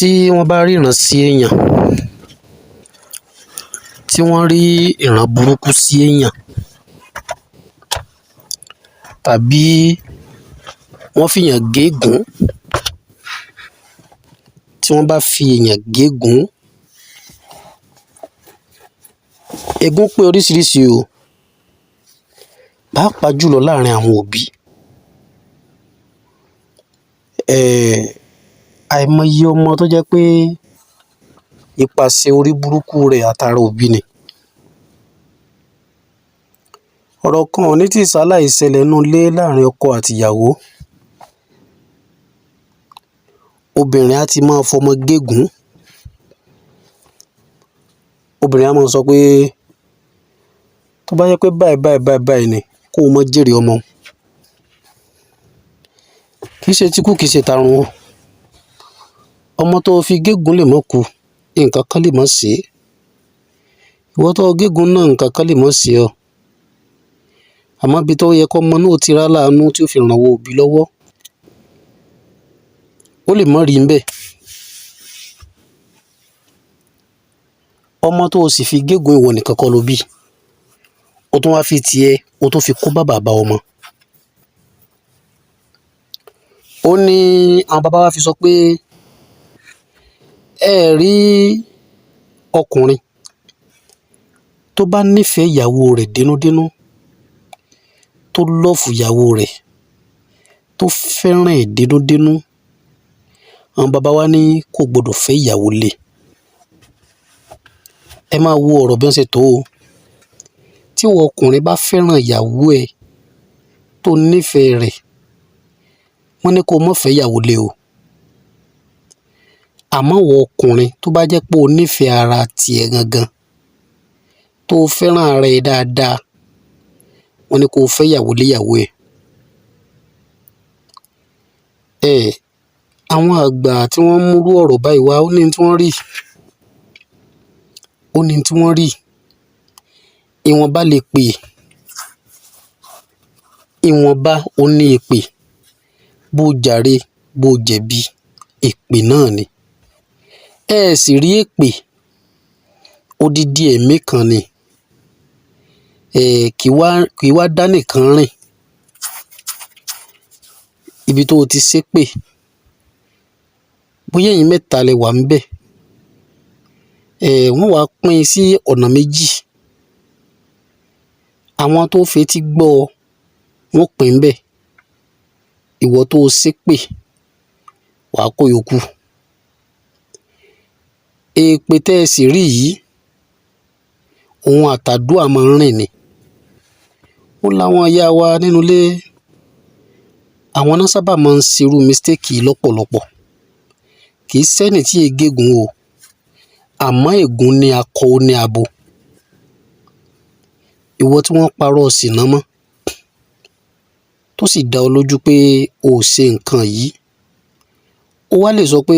tí wọ́n bá ríran sí èèyàn, tí wọ́n rí ìran burúkú sí èèyàn, tàbí wọ́n fìyàn gégùn, tí wọ́n bá fi èèyàn gégùn, ègún pé oríṣiríṣi o, pàápàá jùlọ láàrin àwọn òbí. Àìmọye ọmọ tó jẹ́ pé ipasẹ̀ orí burúkú rẹ̀ àtàrà òbí ni. Ọ̀rọ̀ kan ò ní tí ṣaláì ṣẹlẹ̀ nínú ilé láàrin ọkọ àti ìyàwó. Obìnrin á ti máa fọmọ gégùn. Obìnrin á máa sọ pé tó bá jẹ́ pé báyìí ni kó o mọ jèrè ọmọ. Kì í ṣe tíkú, kì í ṣe tarun o. Ọmọ tó fi gégùn lè mọ́ kú, nǹkan kan lè mọ́ ṣe é. Ìwọ tó gégùn náà, nǹkan kan lè mọ́ ṣe ọ́. Àmọ́ ibi tó yẹ kó ọmọ náà ti rá láàánú tí ó fi ràn wọ́ òbí lọ́wọ́, ó lè mọ́ rí ńbẹ̀. Ọmọ tó o sì fi gégùn, ìwọ nìkan kọ́ ló bí. O tún wá fi tiẹ̀, o tún fi kó bá bàbá ọmọ. Ó ní àwọn bàbá wa fi sọ pé ẹ rí ọkùnrin tó bá nífẹ̀ẹ́ ìyàwó rẹ̀ dénúdénú, tó lọ́ọ̀fù ìyàwó rẹ̀, tó fẹ́ràn ẹ̀ dénúdénú, àwọn bàbá wa ní kò gbọdọ̀ fẹ́ ìyàwó lé. Ẹ máa wo ọ̀rọ̀ bí wọ́n ṣe tó o. Tí ìwọ ọkùnrin bá fẹ́ràn ìyàwó ẹ, tó nífẹ̀ẹ́ rẹ̀, wọ́n ní kó má fẹ́ ìyàwó lé o. Àmọ́ ìwọ ọkùnrin tó bá jẹ́ pé o nífẹ̀ẹ́ ara tiẹ̀ gangan, tó fẹ́ràn ara ẹ dáadáa, wọ́n ní kó fẹ́ ìyàwó lé ìyàwó ẹ. Àwọn àgbà tí wọ́n múrú ọ̀rọ̀ báyìí wá, ó ní tí wọ́n rí. Ó ní tí wọ́n rí. Ìwọ̀nba lè pè. Ìwọ̀nba ó ní èpè. Bó jàre, bó jẹ̀bi, èpè náà ni. Ẹ sì rí èpè, odidi ẹ̀mí kan ni. Kì í wá dá nìkan rìn. Ibi tó o ti ṣépè, bóyá ẹ̀yin mẹ́ta lẹ wà ńbẹ̀, wọ́n wá pín sí ọ̀nà méjì. Àwọn tó fetí gbọ́ ọ, wọ́n pín ńbẹ̀. Ìwọ tó o ṣépè, wàá kó yòókù. Èpè tẹ́ ẹ sì rí yìí, òun àtàdúà máa ń rìn ni. Ó láwọn ìyá wa nínú ilé, àwọn náà sábà máa ń ṣerú mistake yìí lọ́pọ̀lọpọ̀. Kì í ṣẹ́ni tí è gégùn o, àmọ́ ègún ní akọ, ó ní abo. Ìwọ tí wọ́n parọ́ ṣìnà mọ́, tó sì dá ọ lójú pé o ò ṣe nǹkan yìí, ó wá lè sọ pé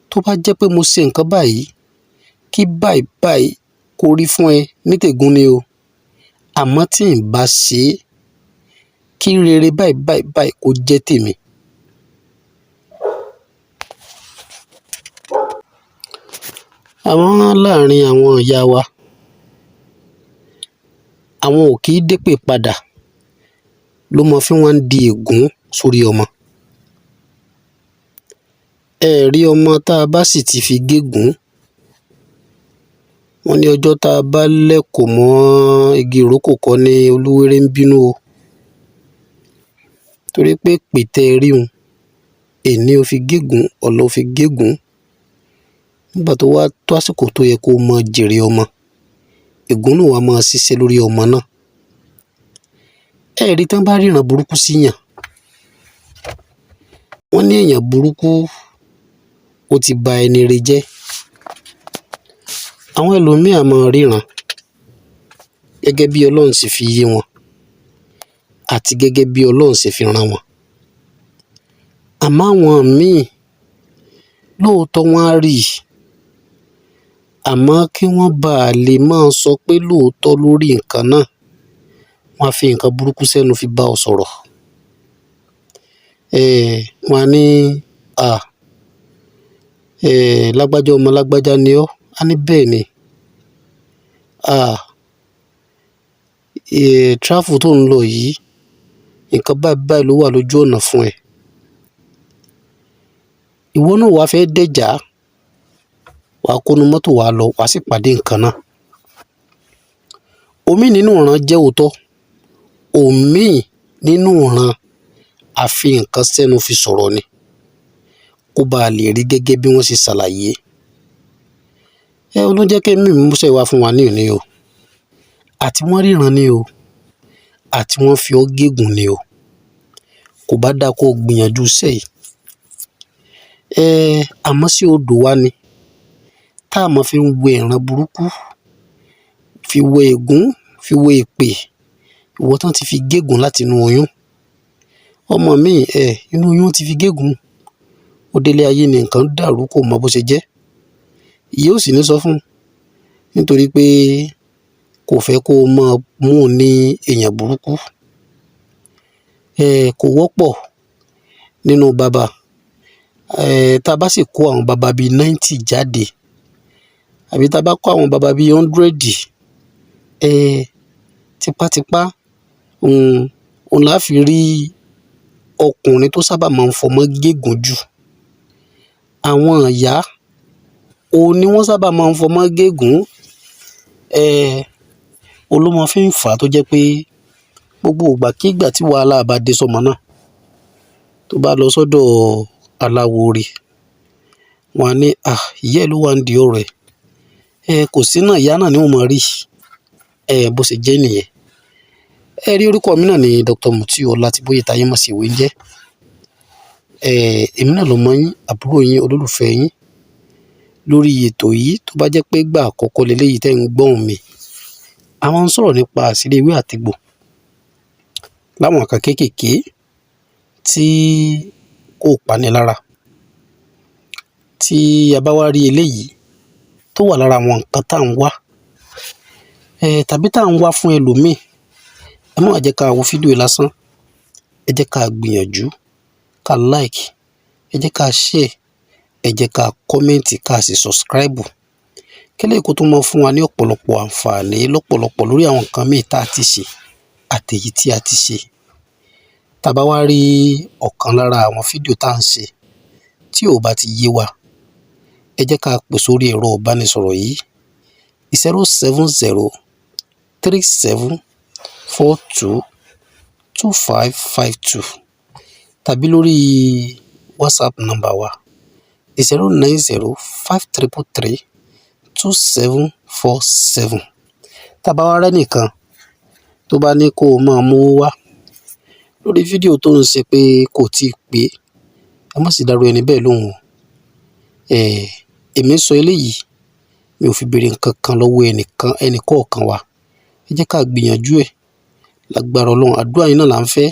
tó bá jẹ́ pé mo ṣe nǹkan báyìí, kí báyìí kó rí fún ẹ ní tègún ni o. Àmọ́ tí n bá ṣe é, kí rere báyìí kó jẹ́ tèmi. Àmọ́ láàrin àwọn ìyá wa, àwọn ò kì í dépè padà, ló mọ fí wọ́n ń di ègún sórí ọmọ. Ẹ rí ọmọ tá a bá sì ti fi gégùn, wọ́n ní ọjọ́ tá a bá lẹ̀kọ̀ mọ́ igi ìrókò kọ́ ni olúwéré ń bínú o. Torí pé pètè rí un, èní o fi gégùn, ọ̀la o fi gégùn. Nígbà tó wá tó àsìkò tó yẹ kó mọ jèrè ọmọ, ègún náà wá máa ṣiṣẹ́ lórí ọmọ náà. Ẹ rí tán bá ríran burúkú síyàn, wọ́n ní èèyàn burúkú ó ti ba ẹni re jẹ́. Àwọn ẹlòmíì á máa ríran gẹ́gẹ́ bí Ọlọ́run sì fi yé wọn, àti gẹ́gẹ́ bí Ọlọ́run sì fi rán wọn. Àmọ́ àwọn míì lóòótọ́ wọ́n á rí, àmọ́ kí wọ́n bá lè máa sọ pé lóòótọ́ lórí nǹkan náà, wọ́n á fi nǹkan burúkú sẹ́nu fi bá ọ sọ̀rọ̀. Wọ́n á ní lágbájá ọmọ lágbájá ni ọ́? A ní bẹ́ẹ̀ ni. Travel tó ń lọ yìí, nǹkan báyìí báyìí ló wà lójú ọ̀nà fún ẹ. Ìwọ náà wàá fẹ́ dẹ̀já, wàá kónú mọ́tò wàá lọ, wàá sì pàdé nǹkan náà. Omi nínú ìran jẹ́ òótọ́, omi nínú ìran àfi nǹkan sẹ́nu fi sọ̀rọ̀ ni, kó bá lè rí gẹ́gẹ́ bí wọ́n ṣe ṣàlàyé. Ló jẹ́ kí èmi mú ṣe wá fún wa ní òní o. Àti wọ́n ríran ni o, àti wọ́n fi ọ́ gégùn ni o. Kò bá dáa kó gbìyànjú iṣẹ́ yìí. Àmọ́ sí odò wa ni tá a máa fi ń wẹ ìran burúkú, fi wẹ ègún, fi wẹ èpè. Ìwọ tán ti fi gégùn láti inú oyún. Ọmọ mi, inú oyún ti fi gégùn. Ó délé ayé ni nǹkan dàrú, kò mọ bó ṣe jẹ́. Ìyá ò sì ní sọ fún un nítorí pé kò fẹ́ kó máa mú un ní èèyàn burúkú. Kò wọ́pọ̀ nínú bàbá. Tá a bá sì kó àwọn bàbá bíi 90 jáde, àbí tá a bá kó àwọn bàbá bíi 100, tipátipá òun la fi rí ọkùnrin tó sábà máa ń fọmọ gégùn jù. Àwọn ìyá òun ni wọ́n sábà máa ń fọmọ gégùn. Olómọ fi ń fà á tó jẹ́ pé gbogbo ìgbàkígbà tí wàhálà bá dé sọ́mọ náà, tó bá lọ sọ́dọ̀ aláwo orí, wọn á ní ìyá ẹ̀ ló wà ń di ọ̀rọ̀ ẹ̀. Kò sí náà, ìyá náà ni wọ́n máa rí. Bó ṣe jẹ́ nìyẹn. Rí orúkọ mi náà ni Dr. Mutiu Ọlátìbóyè Táyémọ̀síwé ń jẹ́. Èmi náà lọmọ yín, àbúrò yín, olólùfẹ́ yín lórí ètò yìí. Tó bá jẹ́ pé ìgbà àkọ́kọ́ leléyìí tẹ́ ń gbọ́hùn mi, a máa ń sọ̀rọ̀ nípa àṣírí ewé àtegbò láwọn nǹkan kéékèèké tí kò pani lára. Tí a bá wá rí eléyìí tó wà lára àwọn nǹkan tá à ń wá, tàbí tá à ń wá fún ẹlòmíì, ẹ má jẹ́ ká wo fídíò yìí lásán. Ẹ jẹ́ ká gbìyànjú, ká like, ẹ jẹ́ ká share, ẹ jẹ́ ká comment, ká sì subscribe. Kẹ́lẹ́ kó tó máa fún wa ní ọ̀pọ̀lọpọ̀ àǹfààní lọ́pọ̀lọpọ̀ lórí àwọn nǹkan míì tá a ti ṣe àtèyí tí a ti ṣe. Tá a bá wá rí ọ̀kan lára àwọn fídíò tá à ń ṣe tí ò bá ti yé wa, ẹ jẹ́ ká pè sórí ẹ̀rọ ìbánisọ̀rọ̀ yìí 070 37 42 2552 tàbí lórí WhatsApp number wa 090 533 2747. Tá a bá wá rẹ́nìkan tó bá ní kó o máa mú wá lórí fídíò tó ń ṣe pé kò tí ì pé, ẹ má sì dárò ẹni bẹ́ẹ̀ lóhùn. Èmi sọ eléyìí, mi ò fi béèrè nǹkan kan lọ́wọ́ ẹnì kọ̀ọ̀kan wa. Ẹ jẹ́ ká gbìyànjú ẹ̀. Lágbára Ọlọ́run, àdúrà yín náà là ń fẹ́,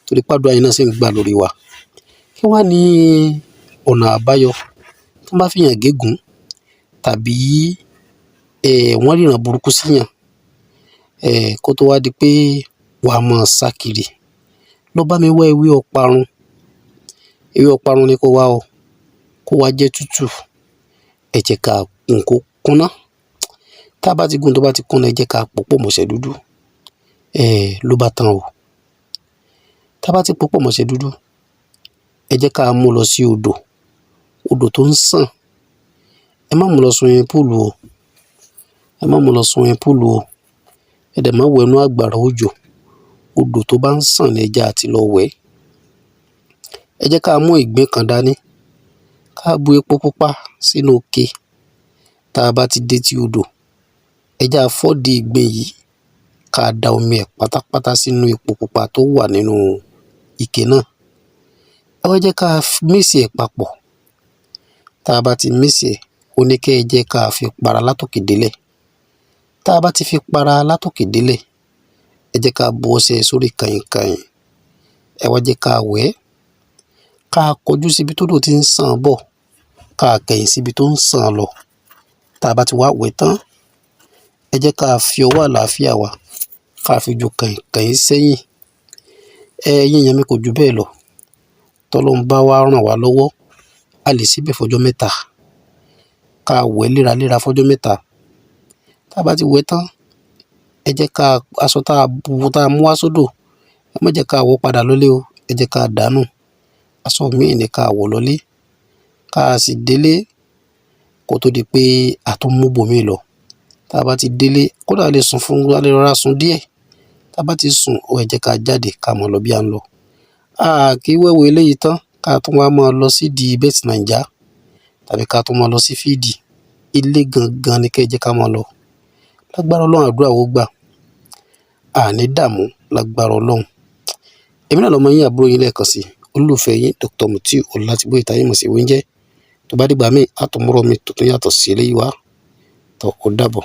torí pé àdúrà yín náà sì ń gbà lórí wa. Kí wá ní ọ̀nà àbáyọ tó bá fi hàn gégùn, tàbí wọ́n ríran burúkú síyàn, kó tó wá di pé wàá máa sá kiri? Lọ bá mi wá ewé ọparun. Ewé ọparun ni kó wá o, kó wá jẹ́ tútù. Ẹ jẹ́ ká gún kó kúnná. Tá a bá ti gún, tó bá ti kúnná, ẹ jẹ́ ká pòpọ̀ mọ̀ṣẹ́ dúdú. Ló bá tán o. Tá a bá ti pòpọ̀ mọ̀ṣẹ́ dúdú, ẹ jẹ́ ká mú lọ sí odò tó ń sàn. Ẹ má mú lọ swimming pool o. Ẹ má mú lọ swimming pool o. Ẹ dẹ̀ má wẹ̀ inú àgbàrá òjò. Odò tó bá ń sàn ni ẹ jẹ́ àti lọ wẹ̀. Ẹ jẹ́ ká mú ìgbín kan dání, ká bu epo pupa sínú òkè. Tá a bá ti dé tí odò, ẹ jẹ́ àfọ́dì ìgbín yìí, ká da omi ẹ̀ pátápátá sínú epo pupa tó wà nínú ike náà. Ẹ wá jẹ́ ká mísì ẹ̀ papọ̀. Tá a bá ti mísì ẹ̀, ó ní kẹ́ ẹ jẹ́ ká fi para látòkè délẹ̀. Tá a bá ti fi para látòkè délẹ̀, ẹ jẹ́ ká bu ọṣẹ sórí kàìnkàìn. Ẹ wá jẹ́ ká wẹ̀, ká kọjú síbi tó dò ti ń sàn bọ̀, ká kẹ̀yìn síbi tó ń sàn lọ. Tá a bá ti wá wẹ̀ tán, ẹ jẹ́ ká fi ọwọ́ àlàáfíà wa ká fi ju kàìnkàìn sẹ́yìn. Yíyan mi kò ju bẹ́ẹ̀ lọ. Tọ́lọ́run bá wá ràn wá lọ́wọ́, a lè síbẹ̀ fọjọ́ 3. ká wẹ̀ léraléra fọ́jọ́ mẹ́ta. Tá a bá ti wẹ̀ tán, ẹ jẹ́ ká aṣọ tá a mú wá sódò, ẹ má jẹ́ ká wọ̀ padà lọlé o, ẹ jẹ́ ká dànù. Aṣọ míì ni ká wọ̀ lọlé, ká sì délé kó tó di pé a tún mú bòmíì lọ. Tá a bá ti délé, kódà a lè sùn fún a lè rọra sùn díẹ̀. Tá a bá ti sùn, ẹ jẹ́ ká jáde ká mọ̀ lọ bí à ń lọ. Kí wẹ̀wẹ̀ eléyìí tán ká tún wá máa lọ sídìí Bet Naija tàbí ká tún máa lọ sí fíìdì. Ilé gangan ni kẹ́ ẹ jẹ́ ká máa lọ. Lágbára Ọlọ́run àdúrà ó gbà. Àní dààmú lágbára Ọlọ́run. Èmi náà lọmọ yín àbúrò yín lẹ́ẹ̀kan sí, olólùfẹ́ yín Dr. Mutiu Ọlátìbóyè táyé-mọ̀ sí Ewé ń jẹ́. Tó bá dìgbà míì, á tún mọ́rọ̀ mi tó tún yàtọ̀ sí eléyìí wá. Tó ó dàbọ̀.